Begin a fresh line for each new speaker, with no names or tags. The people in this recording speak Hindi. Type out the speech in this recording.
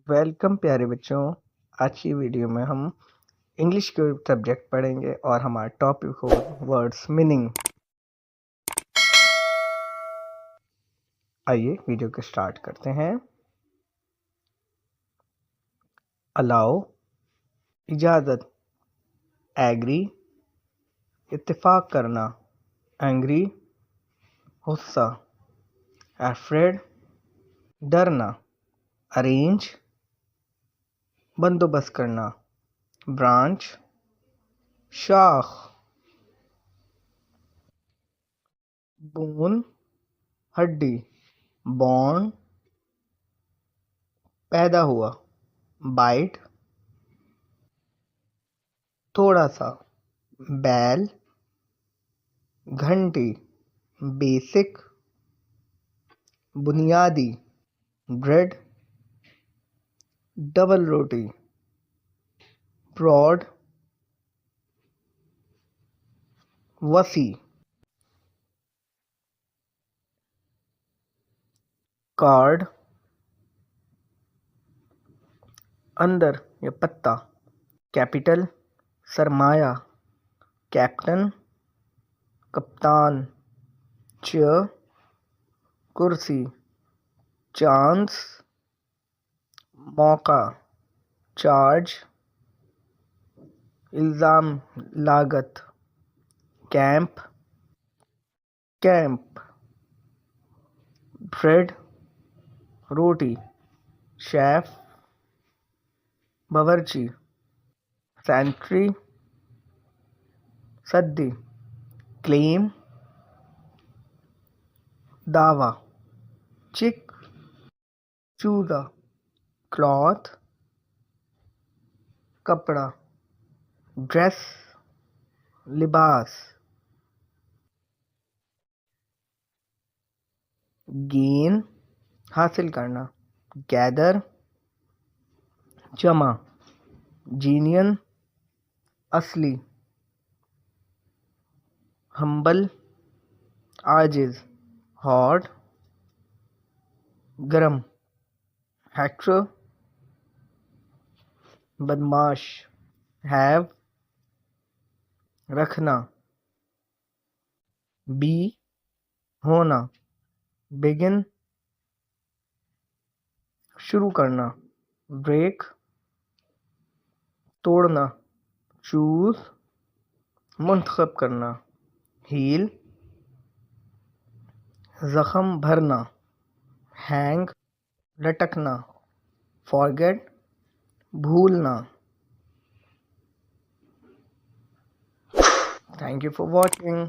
वेलकम प्यारे बच्चों। आज की वीडियो में हम इंग्लिश के सब्जेक्ट पढ़ेंगे और हमारा टॉपिक होगा वर्ड्स मीनिंग। आइए वीडियो को स्टार्ट करते हैं। अलाउ इजाज़त, एग्री इत्तेफाक करना, एंग्री गुस्सा, अफ्रेड डरना, अरेंज बंदोबस्त करना, ब्रांच शाख, बोन हड्डी, बॉर्न पैदा हुआ, बाइट थोड़ा सा, बैल घंटी, बेसिक बुनियादी, ब्रेड डबल रोटी, ब्रॉड वसी, कार्ड अंदर या पत्ता, कैपिटल सरमाया, कैप्टन कप्तान, चेयर कुर्सी, चांस मौका, चार्ज इल्ज़ाम लागत, कैंप कैंप, ब्रेड रोटी, शेफ बावर्ची, सेंट्री सद्दी, क्लेम दावा, चिक चूजा, क्लॉथ कपड़ा, ड्रेस लिबास, गेन हासिल करना, गैदर जमा, जीनियन असली, हम्बल आजिज, हॉट गरम, हैक्टर बदमाश, हैव रखना, बी होना, बिगिन शुरू करना, ब्रेक तोड़ना, चूज मुंतखब करना, हील जख्म भरना, हैंग लटकना, फॉरगेट भूलना। Thank you for watching.